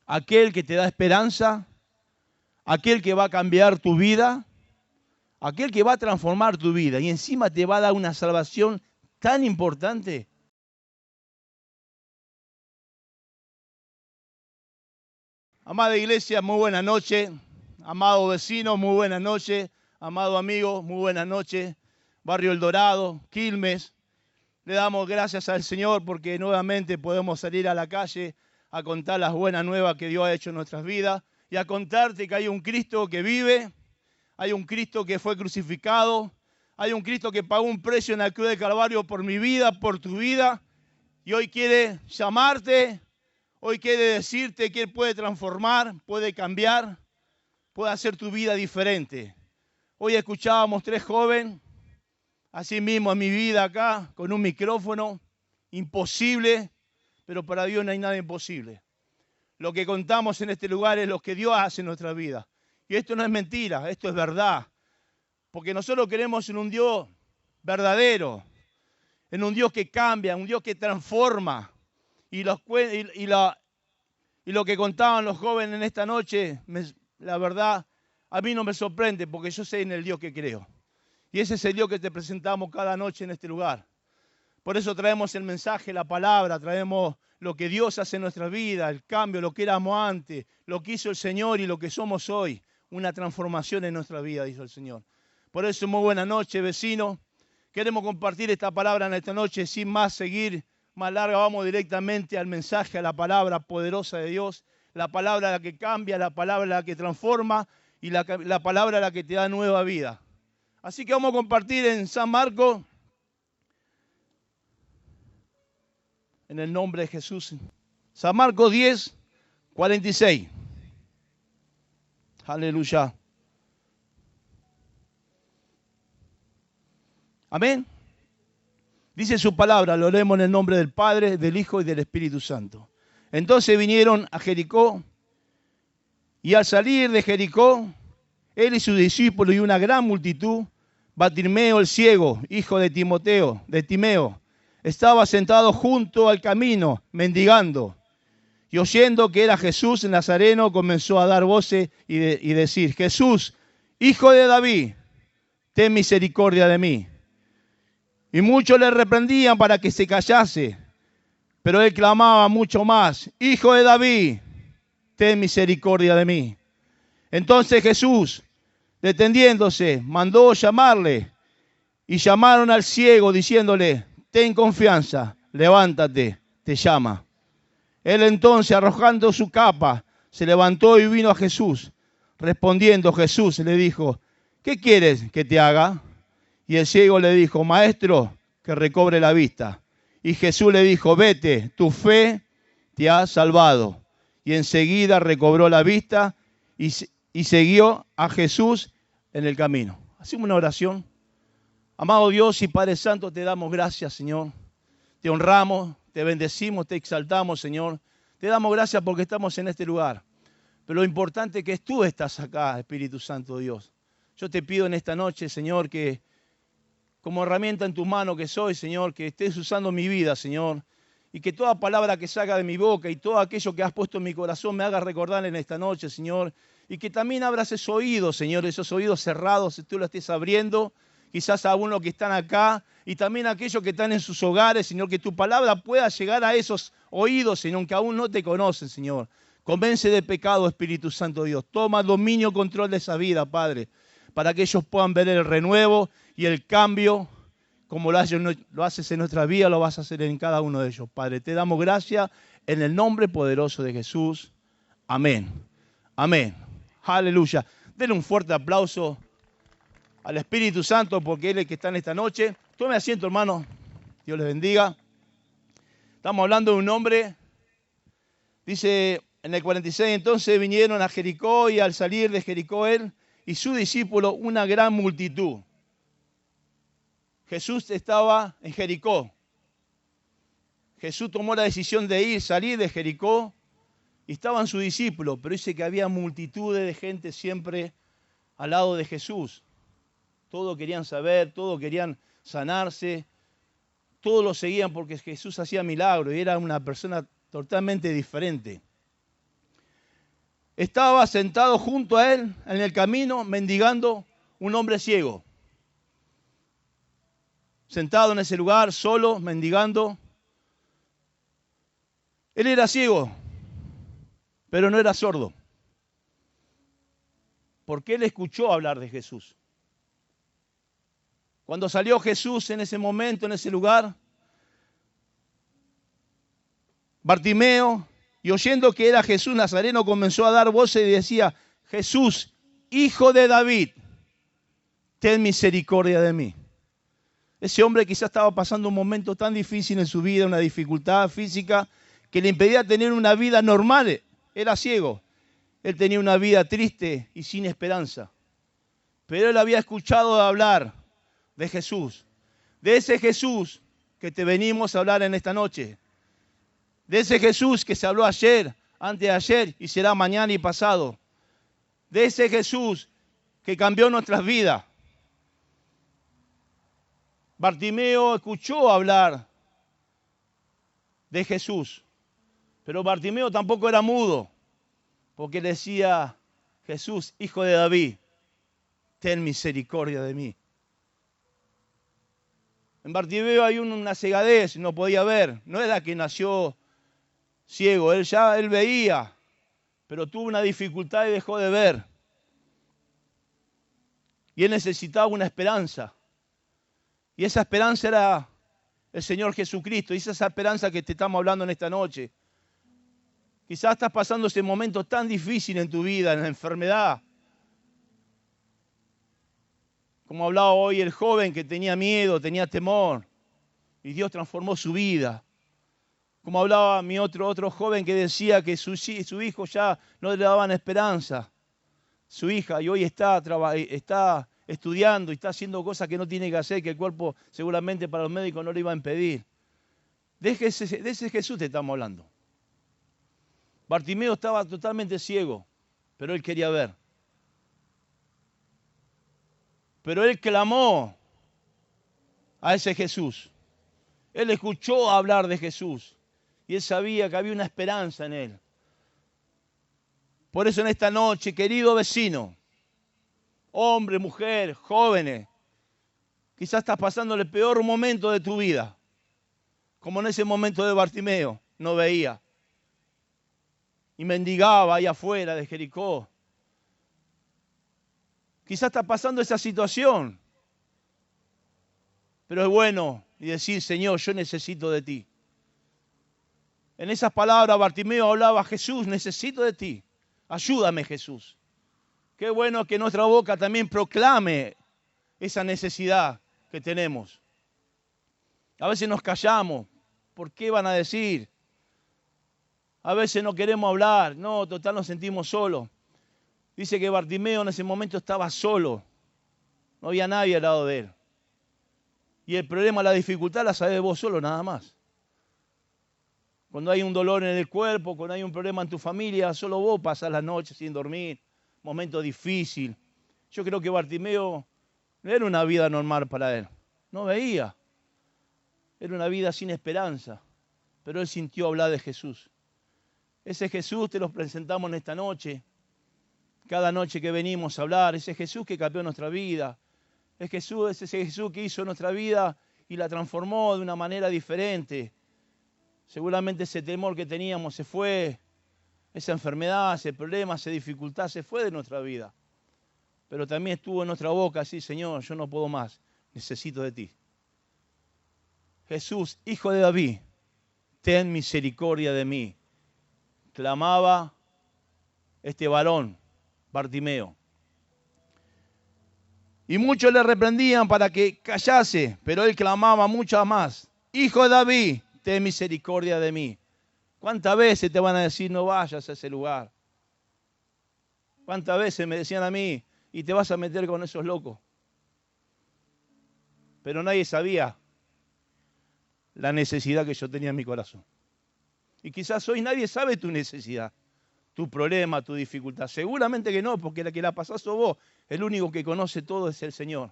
aquel que te da esperanza, aquel que va a cambiar tu vida, aquel que va a transformar tu vida y encima te va a dar una salvación tan importante. Amada iglesia, muy buena noche. Amado vecino, muy buena noche. Amado amigo, muy buena noche. Barrio El Dorado, Quilmes. Le damos gracias al Señor porque nuevamente podemos salir a la calle a contar las buenas nuevas que Dios ha hecho en nuestras vidas y a contarte que hay un Cristo que vive, hay un Cristo que fue crucificado, hay un Cristo que pagó un precio en la cruz de Calvario por mi vida, por tu vida, y hoy quiere llamarte, hoy quiere decirte que Él puede transformar, puede cambiar, puede hacer tu vida diferente. Hoy escuchábamos 3 jóvenes, así mismo en mi vida acá, con un micrófono, imposible, pero para Dios no hay nada imposible. Lo que contamos en este lugar es lo que Dios hace en nuestra vida. Y esto no es mentira, esto es verdad. Porque nosotros creemos en un Dios verdadero, en un Dios que cambia, un Dios que transforma. Y lo que contaban los jóvenes en esta noche, la verdad, a mí no me sorprende porque yo sé en el Dios que creo. Y ese es el Dios que te presentamos cada noche en este lugar. Por eso traemos el mensaje, la palabra, traemos lo que Dios hace en nuestra vida, el cambio, lo que éramos antes, lo que hizo el Señor y lo que somos hoy. Una transformación en nuestra vida, dijo el Señor. Por eso, muy buena noche, vecinos. Queremos compartir esta palabra en esta noche sin más seguir más larga. Vamos directamente al mensaje, a la palabra poderosa de Dios. La palabra la que cambia, la palabra la que transforma y la palabra la que te da nueva vida. Así que vamos a compartir en San Marcos, en el nombre de Jesús. San Marcos 10, 46. Aleluya. Amén. Dice su palabra, lo leemos en el nombre del Padre, del Hijo y del Espíritu Santo. Entonces vinieron a Jericó, y al salir de Jericó, él y sus discípulos y una gran multitud, Bartimeo el ciego, hijo de Timeo, estaba sentado junto al camino, mendigando. Y oyendo que era Jesús el Nazareno, comenzó a dar voces y decir: Jesús, hijo de David, ten misericordia de mí. Y muchos le reprendían para que se callase, pero él clamaba mucho más: Hijo de David, ten misericordia de mí. Entonces Jesús, deteniéndose, mandó llamarle, y llamaron al ciego diciéndole: ten confianza, levántate, te llama. Él entonces, arrojando su capa, se levantó y vino a Jesús. Respondiendo Jesús le dijo: ¿qué quieres que te haga? Y el ciego le dijo: Maestro, que recobre la vista. Y Jesús le dijo: vete, tu fe te ha salvado. Y enseguida recobró la vista y siguió a Jesús en el camino. Hacemos una oración. Amado Dios y Padre Santo, te damos gracias, Señor. Te honramos, te bendecimos, te exaltamos, Señor. Te damos gracias porque estamos en este lugar. Pero lo importante es que tú estás acá, Espíritu Santo Dios. Yo te pido en esta noche, Señor, que como herramienta en tus manos que soy, Señor, que estés usando mi vida, Señor, y que toda palabra que salga de mi boca y todo aquello que has puesto en mi corazón me haga recordar en esta noche, Señor, y que también abras esos oídos, Señor, esos oídos cerrados, si tú lo estés abriendo, quizás a algunos que están acá y también a aquellos que están en sus hogares, Señor, que tu palabra pueda llegar a esos oídos, Señor, que aún no te conocen, Señor. Convence de pecado, Espíritu Santo Dios. Toma dominio, control de esa vida, Padre, para que ellos puedan ver el renuevo y el cambio, como lo haces en nuestra vida, lo vas a hacer en cada uno de ellos, Padre. Te damos gracias en el nombre poderoso de Jesús. Amén. Amén. Aleluya. Denle un fuerte aplauso al Espíritu Santo porque Él es el que está en esta noche. Tome asiento, hermano. Dios les bendiga. Estamos hablando de un hombre, dice en el 46, entonces vinieron a Jericó y al salir de Jericó él y su discípulo una gran multitud. Jesús estaba en Jericó. Jesús tomó la decisión de salir de Jericó y estaban sus discípulos, pero dice que había multitudes de gente siempre al lado de Jesús. Todos querían saber, todos querían sanarse, todos lo seguían porque Jesús hacía milagros y era una persona totalmente diferente. estaba sentado junto a él en el camino mendigando un hombre ciego. Sentado en ese lugar, solo, mendigando. Él era ciego, pero no era sordo. Porque él escuchó hablar de Jesús. Cuando salió Jesús en ese momento, en ese lugar, Bartimeo, y oyendo que era Jesús Nazareno, comenzó a dar voces y decía: Jesús, hijo de David, ten misericordia de mí. Ese hombre quizás estaba pasando un momento tan difícil en su vida, una dificultad física que le impedía tener una vida normal. Era ciego. Él tenía una vida triste y sin esperanza. Pero él había escuchado hablar de Jesús. De ese Jesús que te venimos a hablar en esta noche. De ese Jesús que se habló ayer, antes de ayer y será mañana y pasado. De ese Jesús que cambió nuestras vidas. Bartimeo escuchó hablar de Jesús, pero Bartimeo tampoco era mudo, porque le decía: Jesús, hijo de David, ten misericordia de mí. En Bartimeo hay una cegadez, no podía ver, no era que nació ciego, él veía, pero tuvo una dificultad y dejó de ver. Y él necesitaba una esperanza. Y esa esperanza era el Señor Jesucristo. Y esa es esa esperanza que te estamos hablando en esta noche. Quizás estás pasando ese momento tan difícil en tu vida, en la enfermedad. Como hablaba hoy el joven que tenía miedo, tenía temor. Y Dios transformó su vida. Como hablaba mi otro joven que decía que su hijo ya no le daban esperanza. Su hija, y hoy está estudiando y está haciendo cosas que no tiene que hacer, que el cuerpo seguramente para los médicos no le iba a impedir. De ese Jesús te estamos hablando. Bartimeo estaba totalmente ciego, pero él quería ver. Pero él clamó a ese Jesús. Él escuchó hablar de Jesús y él sabía que había una esperanza en él. Por eso en esta noche, querido vecino, hombre, mujer, jóvenes, quizás estás pasando el peor momento de tu vida, como en ese momento de Bartimeo, no veía. Y mendigaba ahí afuera de Jericó. Quizás estás pasando esa situación, pero es bueno y decir: Señor, yo necesito de ti. En esas palabras Bartimeo hablaba: Jesús, necesito de ti. Ayúdame, Jesús. Qué bueno que nuestra boca también proclame esa necesidad que tenemos. A veces nos callamos. ¿Por qué van a decir? A veces no queremos hablar. No, total nos sentimos solos. Dice que Bartimeo en ese momento estaba solo. No había nadie al lado de él. Y el problema, la dificultad la sabes vos solo, nada más. Cuando hay un dolor en el cuerpo, cuando hay un problema en tu familia, solo vos pasás la noche sin dormir. Momento difícil. Yo creo que Bartimeo no era una vida normal para él. No veía. Era una vida sin esperanza. Pero él sintió hablar de Jesús. Ese Jesús te lo presentamos en esta noche. Cada noche que venimos a hablar. Ese Jesús que cambió nuestra vida. Es ese Jesús que hizo nuestra vida y la transformó de una manera diferente. Seguramente ese temor que teníamos se fue. Esa enfermedad, ese problema, esa dificultad se fue de nuestra vida. Pero también estuvo en nuestra boca así: Señor, yo no puedo más, necesito de ti. Jesús, hijo de David, ten misericordia de mí. Clamaba este varón, Bartimeo. Y muchos le reprendían para que callase, pero él clamaba mucho más: Hijo de David, ten misericordia de mí. ¿Cuántas veces te van a decir: no vayas a ese lugar? ¿Cuántas veces me decían a mí: y te vas a meter con esos locos? Pero nadie sabía la necesidad que yo tenía en mi corazón. Y quizás hoy nadie sabe tu necesidad, tu problema, tu dificultad. Seguramente que no, porque la que la pasás sos vos. El único que conoce todo es el Señor.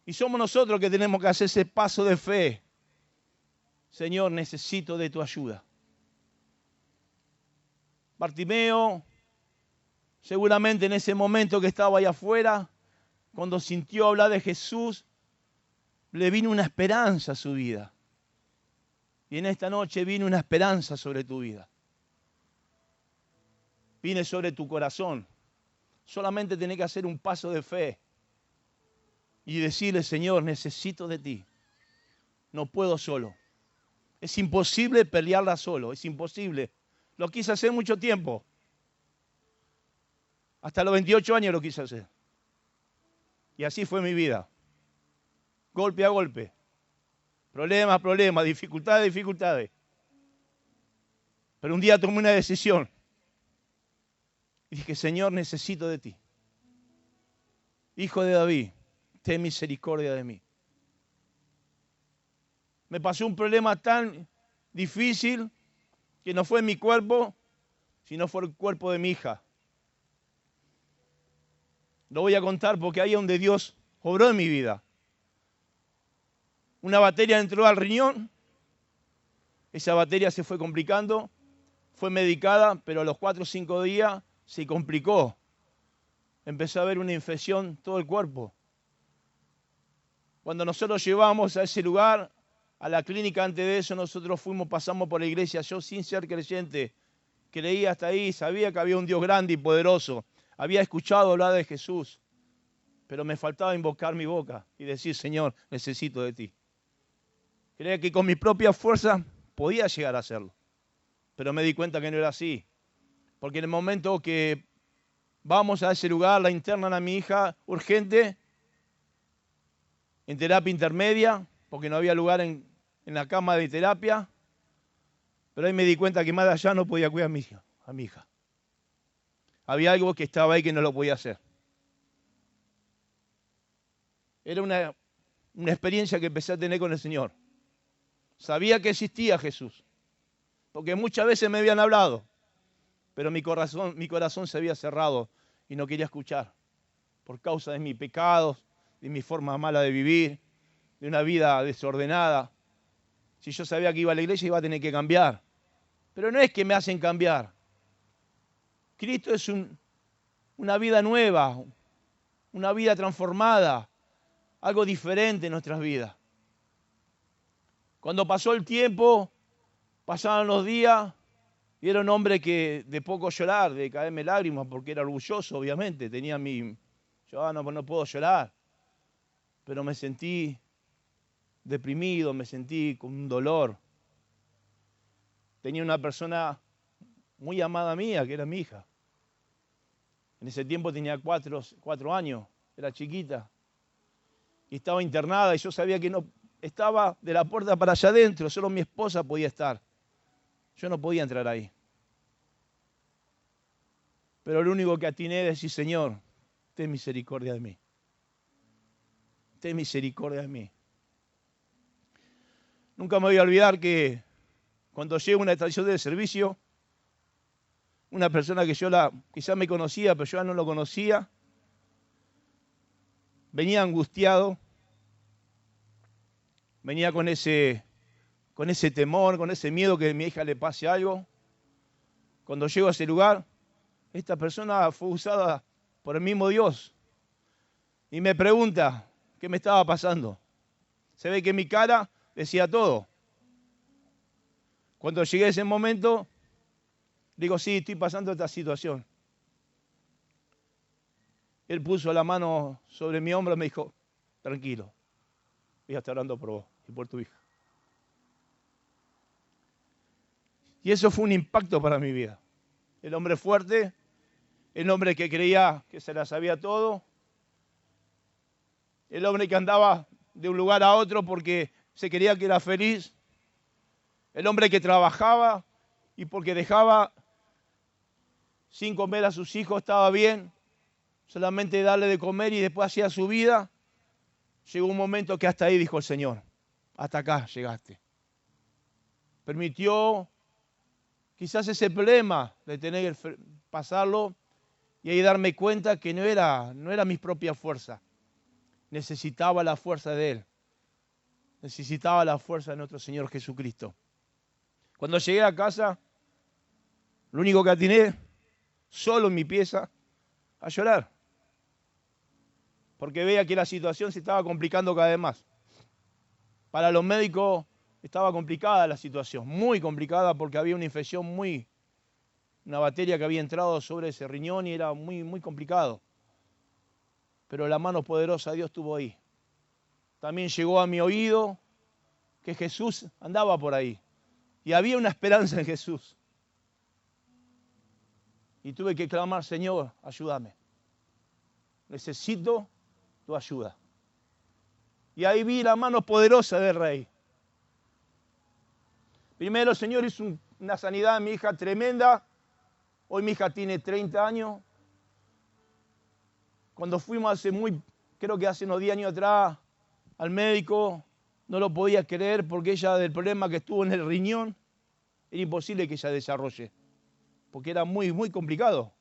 Y somos nosotros que tenemos que hacer ese paso de fe. Señor, necesito de tu ayuda. Bartimeo, seguramente en ese momento que estaba ahí afuera, cuando sintió hablar de Jesús, le vino una esperanza a su vida. Y en esta noche vino una esperanza sobre tu vida. Viene sobre tu corazón. Solamente tenés que hacer un paso de fe y decirle, Señor, necesito de ti. No puedo solo. Es imposible pelearla solo, es imposible. Lo quise hacer mucho tiempo. Hasta los 28 años lo quise hacer. Y así fue mi vida. Golpe a golpe. Problema a problema, dificultades a dificultades. Pero un día tomé una decisión. Y dije, Señor, necesito de ti. Hijo de David, ten misericordia de mí. Me pasó un problema tan difícil que no fue mi cuerpo, sino fue el cuerpo de mi hija. Lo voy a contar porque ahí es donde Dios obró en mi vida. Una bacteria entró al riñón, esa bacteria se fue complicando, fue medicada, pero a los 4 o 5 días se complicó. Empezó a haber una infección en todo el cuerpo. Cuando nosotros llevamos a ese lugar, a la clínica, antes de eso nosotros pasamos por la iglesia, yo sin ser creyente, creía hasta ahí, sabía que había un Dios grande y poderoso, había escuchado hablar de Jesús, pero me faltaba invocar mi boca y decir, Señor, necesito de ti. Creía que con mi propia fuerza podía llegar a hacerlo, pero me di cuenta que no era así, porque en el momento que vamos a ese lugar, la internan a mi hija urgente, en terapia intermedia, porque no había lugar en la cama de terapia, pero ahí me di cuenta que más de allá no podía cuidar a mi hija. Había algo que estaba ahí que no lo podía hacer. Era una experiencia que empecé a tener con el Señor. Sabía que existía Jesús, porque muchas veces me habían hablado, pero mi corazón se había cerrado y no quería escuchar, por causa de mis pecados, de mi forma mala de vivir, de una vida desordenada. Si yo sabía que iba a la iglesia iba a tener que cambiar. Pero no es que me hacen cambiar. Cristo es una vida nueva, una vida transformada, algo diferente en nuestras vidas. Cuando pasó el tiempo, pasaron los días, y era un hombre que de poco llorar, de caerme lágrimas, porque era orgulloso, obviamente. Yo no puedo llorar. Pero me sentí deprimido, me sentí con un dolor. Tenía una persona muy amada mía, que era mi hija. En ese tiempo tenía 4 años, era chiquita. Y estaba internada y yo sabía que no estaba de la puerta para allá adentro, solo mi esposa podía estar. Yo no podía entrar ahí. Pero lo único que atiné es decir, Señor, ten misericordia de mí. Ten misericordia de mí. Nunca me voy a olvidar que cuando llego a una estación de servicio, una persona que quizás me conocía, pero yo ya no lo conocía, venía angustiado, venía con ese temor, con ese miedo que a mi hija le pase algo. Cuando llego a ese lugar, esta persona fue usada por el mismo Dios y me pregunta qué me estaba pasando. Se ve que mi cara decía todo. Cuando llegué a ese momento, digo, sí, estoy pasando esta situación. Él puso la mano sobre mi hombro y me dijo, tranquilo, voy a estar orando por vos y por tu hija. Y eso fue un impacto para mi vida. El hombre fuerte, el hombre que creía que se la sabía todo, el hombre que andaba de un lugar a otro porque se creía que era feliz, el hombre que trabajaba y porque dejaba sin comer a sus hijos estaba bien, solamente darle de comer y después hacía su vida. Llegó un momento que hasta ahí dijo el Señor, hasta acá llegaste. Permitió quizás ese problema de tener que pasarlo y ahí darme cuenta que no era mis propias fuerzas. Necesitaba la fuerza de Él. Necesitaba la fuerza de nuestro Señor Jesucristo. Cuando llegué a casa, Lo único que atiné, solo en mi pieza, a llorar. Porque veía que la situación se estaba complicando cada vez más. Para los médicos estaba complicada la situación, muy complicada porque había una infección una bacteria que había entrado sobre ese riñón y era muy complicado. Pero la mano poderosa de Dios estuvo ahí. También llegó a mi oído que Jesús andaba por ahí. Y había una esperanza en Jesús. Y tuve que clamar, Señor, ayúdame. Necesito tu ayuda. Y ahí vi la mano poderosa del Rey. Primero, Señor, hizo una sanidad a mi hija tremenda. Hoy mi hija tiene 30 años. Cuando fuimos creo que hace unos 10 años atrás, al médico, no lo podía creer porque ella, del problema que estuvo en el riñón, era imposible que ella desarrolle. Porque era muy complicado.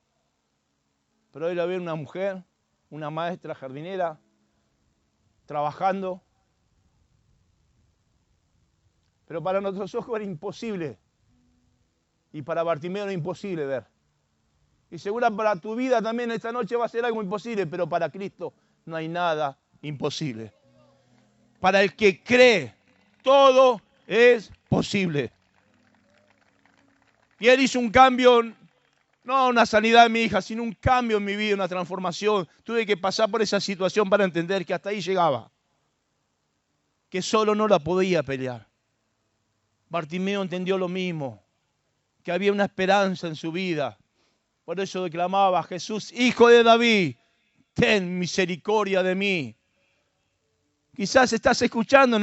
Pero hoy la veo una mujer, una maestra jardinera, trabajando. Pero para nuestros ojos era imposible. Y para Bartimeo era imposible ver. Y seguro para tu vida también esta noche va a ser algo imposible, pero para Cristo no hay nada imposible. Para el que cree, todo es posible. Y Él hizo un cambio, no una sanidad de mi hija, sino un cambio en mi vida, una transformación. Tuve que pasar por esa situación para entender que hasta ahí llegaba. Que solo no la podía pelear. Bartimeo entendió lo mismo, que había una esperanza en su vida. Por eso declamaba, Jesús, Hijo de David, ten misericordia de mí. Quizás estás escuchando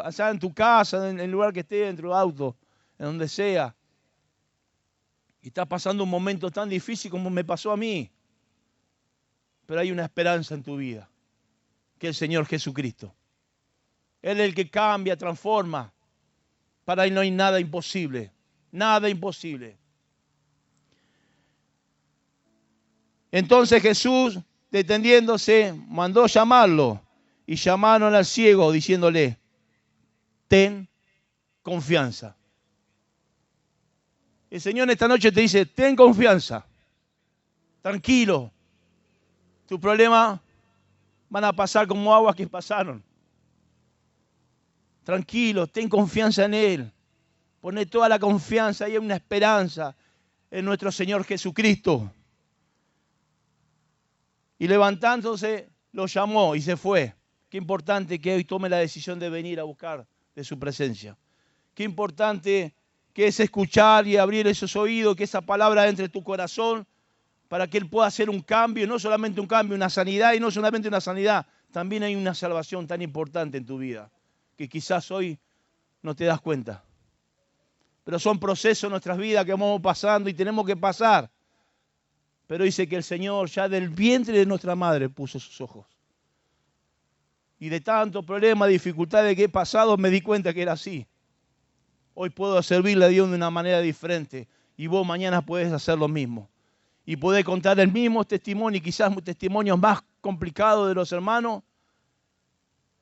allá en tu casa, en el lugar que estés, dentro del auto, en donde sea. Y estás pasando un momento tan difícil como me pasó a mí. Pero hay una esperanza en tu vida, que es el Señor Jesucristo. Él es el que cambia, transforma. Para Él no hay nada imposible. Nada imposible. Entonces Jesús, deteniéndose, mandó llamarlo. Y llamaron al ciego diciéndole, ten confianza. El Señor esta noche te dice, ten confianza. Tranquilo. Tus problemas van a pasar como aguas que pasaron. Tranquilo, ten confianza en Él. Poné toda la confianza y hay una esperanza en nuestro Señor Jesucristo. Y levantándose, lo llamó y se fue. Qué importante que hoy tome la decisión de venir a buscar de su presencia. Qué importante que es escuchar y abrir esos oídos, que esa palabra entre en tu corazón para que Él pueda hacer un cambio, no solamente un cambio, una sanidad, y no solamente una sanidad, también hay una salvación tan importante en tu vida, que quizás hoy no te das cuenta. Pero son procesos en nuestras vidas que vamos pasando y tenemos que pasar. Pero dice que el Señor ya del vientre de nuestra madre puso sus ojos. Y de tantos problemas, dificultades que he pasado, me di cuenta que era así. Hoy puedo servirle a Dios de una manera diferente. Y vos mañana podés hacer lo mismo. Y podés contar el mismo testimonio, y quizás testimonios más complicados de los hermanos,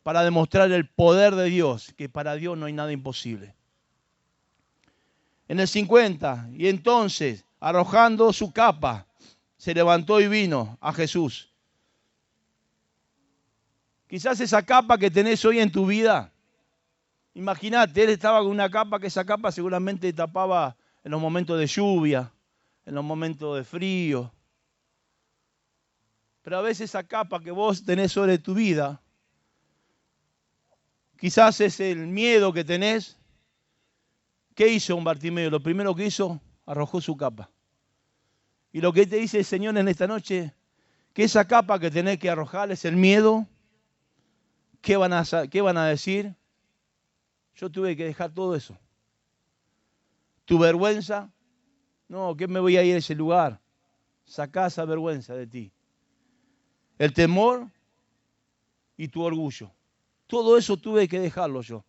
para demostrar el poder de Dios, que para Dios no hay nada imposible. En el 50, y entonces, arrojando su capa, se levantó y vino a Jesús. Quizás esa capa que tenés hoy en tu vida, imagínate, él estaba con una capa, que esa capa seguramente tapaba en los momentos de lluvia, en los momentos de frío. Pero a veces esa capa que vos tenés sobre tu vida, quizás es el miedo que tenés. ¿Qué hizo un Bartimeo? Lo primero que hizo, arrojó su capa. Y lo que te dice el Señor en esta noche, que esa capa que tenés que arrojar es el miedo. ¿Qué van a decir? Yo tuve que dejar todo eso. Tu vergüenza, no, ¿qué me voy a ir a ese lugar? Sacá esa vergüenza de ti. El temor y tu orgullo. Todo eso tuve que dejarlo yo,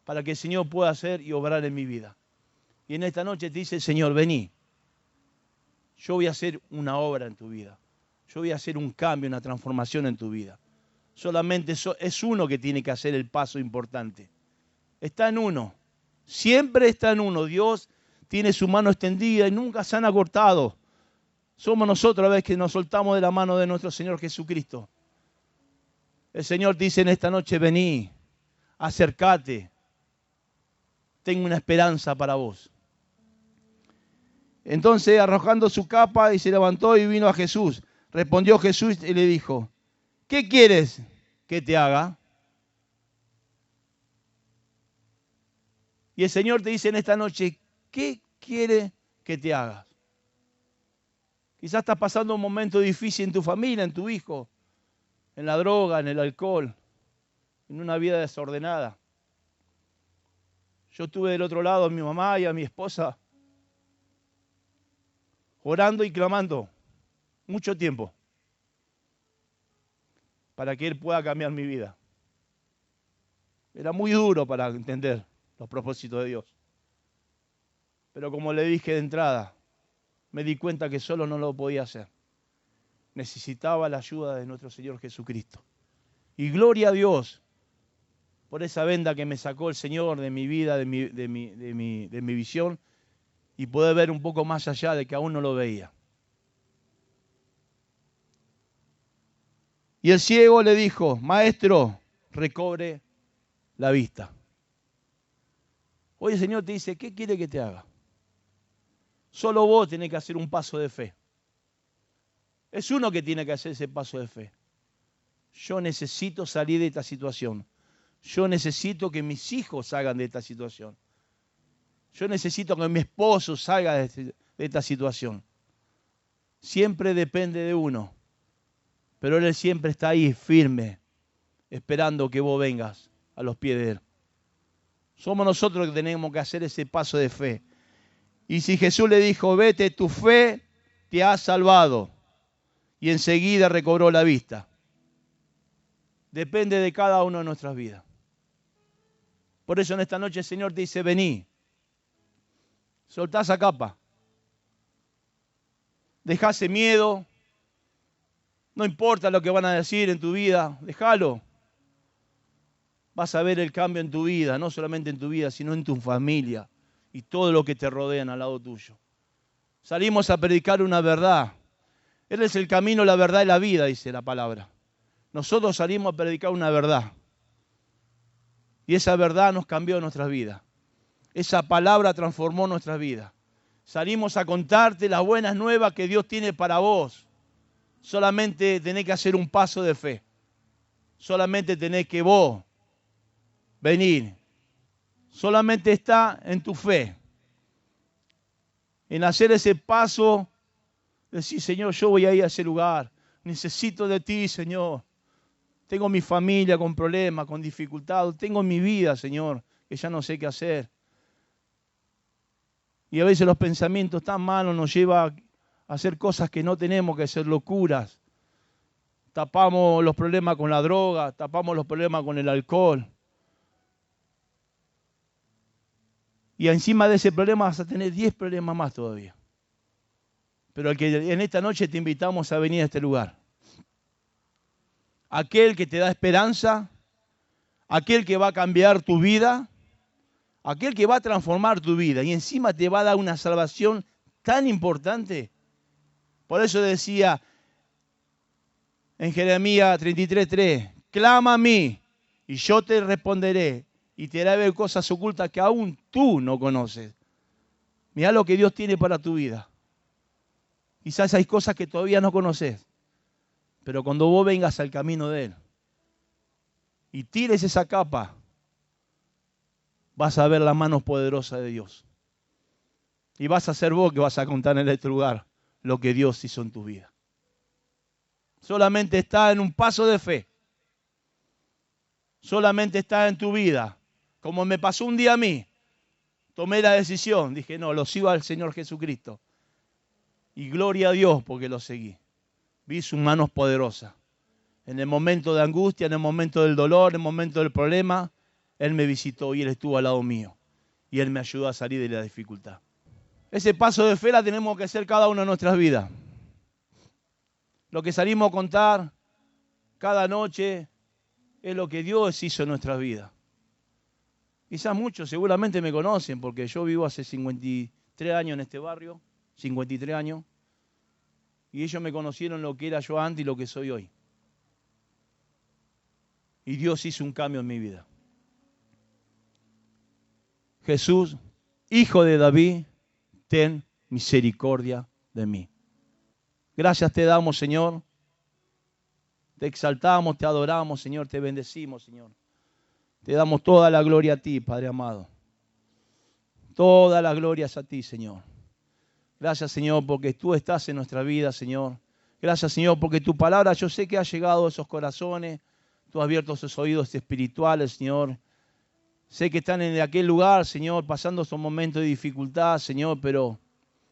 para que el Señor pueda hacer y obrar en mi vida. Y en esta noche te dice el Señor, vení. Yo voy a hacer una obra en tu vida. Yo voy a hacer un cambio, una transformación en tu vida. Solamente es uno que tiene que hacer el paso importante. Está en uno. Siempre está en uno. Dios tiene su mano extendida y nunca se han acortado. Somos nosotros a veces que nos soltamos de la mano de nuestro Señor Jesucristo. El Señor dice en esta noche, vení, acércate, tengo una esperanza para vos. Entonces, arrojando su capa, y se levantó y vino a Jesús. Respondió Jesús y le dijo, ¿qué quieres que te haga? Y el Señor te dice en esta noche, ¿qué quiere que te hagas? Quizás estás pasando un momento difícil en tu familia, en tu hijo, en la droga, en el alcohol, en una vida desordenada. Yo estuve del otro lado a mi mamá y a mi esposa, orando y clamando mucho tiempo para que Él pueda cambiar mi vida. Era muy duro para entender los propósitos de Dios. Pero como le dije de entrada, me di cuenta que solo no lo podía hacer. Necesitaba la ayuda de nuestro Señor Jesucristo. Y gloria a Dios por esa venda que me sacó el Señor de mi vida, de mi visión, y poder ver un poco más allá de que aún no lo veía. Y el ciego le dijo, maestro, recobre la vista. Hoy el Señor te dice, ¿qué quiere que te haga? Solo vos tenés que hacer un paso de fe. Es uno que tiene que hacer ese paso de fe. Yo necesito salir de esta situación. Yo necesito que mis hijos salgan de esta situación. Yo necesito que mi esposo salga de esta situación. Siempre depende de uno. Pero Él siempre está ahí firme, esperando que vos vengas a los pies de Él. Somos nosotros los que tenemos que hacer ese paso de fe. Y si Jesús le dijo, vete, tu fe te ha salvado. Y enseguida recobró la vista. Depende de cada uno de nuestras vidas. Por eso en esta noche el Señor te dice, vení. Soltá esa capa. Dejá ese miedo. No importa lo que van a decir en tu vida, déjalo. Vas a ver el cambio en tu vida, no solamente en tu vida, sino en tu familia y todo lo que te rodean al lado tuyo. Salimos a predicar una verdad. Él es el camino, la verdad y la vida, dice la palabra. Nosotros salimos a predicar una verdad. Y esa verdad nos cambió nuestras vidas. Esa palabra transformó nuestras vidas. Salimos a contarte las buenas nuevas que Dios tiene para vos. Solamente tenés que hacer un paso de fe. Solamente tenés que vos venir. Solamente está en tu fe. En hacer ese paso, decir, Señor, yo voy a ir a ese lugar. Necesito de ti, Señor. Tengo mi familia con problemas, con dificultades. Tengo mi vida, Señor, que ya no sé qué hacer. Y a veces los pensamientos tan malos nos llevan a hacer cosas que no tenemos que hacer, locuras. Tapamos los problemas con la droga, tapamos los problemas con el alcohol. Y encima de ese problema vas a tener 10 problemas más todavía. Pero en esta noche te invitamos a venir a este lugar. Aquel que te da esperanza, aquel que va a cambiar tu vida, aquel que va a transformar tu vida y encima te va a dar una salvación tan importante. Por eso decía en Jeremías 33:3, clama a mí y yo te responderé y te haré ver cosas ocultas que aún tú no conoces. Mirá lo que Dios tiene para tu vida. Quizás hay cosas que todavía no conoces, pero cuando vos vengas al camino de Él y tires esa capa, vas a ver las manos poderosas de Dios. Y vas a ser vos que vas a contar en este lugar lo que Dios hizo en tu vida. Solamente está en un paso de fe. Solamente está en tu vida. Como me pasó un día a mí, tomé la decisión. Dije, no, lo sigo al Señor Jesucristo. Y gloria a Dios porque lo seguí. Vi sus manos poderosas. En el momento de angustia, en el momento del dolor, en el momento del problema, Él me visitó y Él estuvo al lado mío. Y Él me ayudó a salir de la dificultad. Ese paso de fe la tenemos que hacer cada una de nuestras vidas. Lo que salimos a contar cada noche es lo que Dios hizo en nuestras vidas. Quizás muchos seguramente me conocen porque yo vivo hace 3 años en este barrio, 53 años, y ellos me conocieron lo que era yo antes y lo que soy hoy. Y Dios hizo un cambio en mi vida. Jesús, Hijo de David, ten misericordia de mí. Gracias te damos, Señor. Te exaltamos, te adoramos, Señor, te bendecimos, Señor. Te damos toda la gloria a ti, Padre amado. Toda la gloria es a ti, Señor. Gracias, Señor, porque tú estás en nuestra vida, Señor. Gracias, Señor, porque tu palabra yo sé que ha llegado a esos corazones. Tú has abierto esos oídos espirituales, Señor. Sé que están en aquel lugar, Señor, pasando esos momentos de dificultad, Señor, pero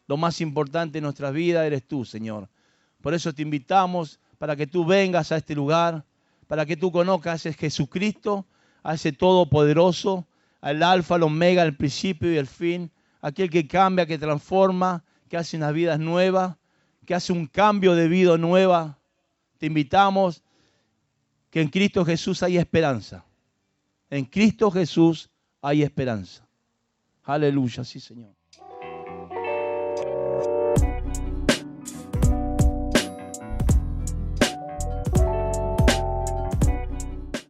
lo más importante en nuestras vidas eres tú, Señor. Por eso te invitamos para que tú vengas a este lugar, para que tú conozcas a ese Jesucristo, a ese Todopoderoso, al Alfa, al Omega, el principio y el fin, aquel que cambia, que transforma, que hace unas vidas nuevas, que hace un cambio de vida nueva. Te invitamos que en Cristo Jesús hay esperanza. En Cristo Jesús hay esperanza. Aleluya, sí, Señor.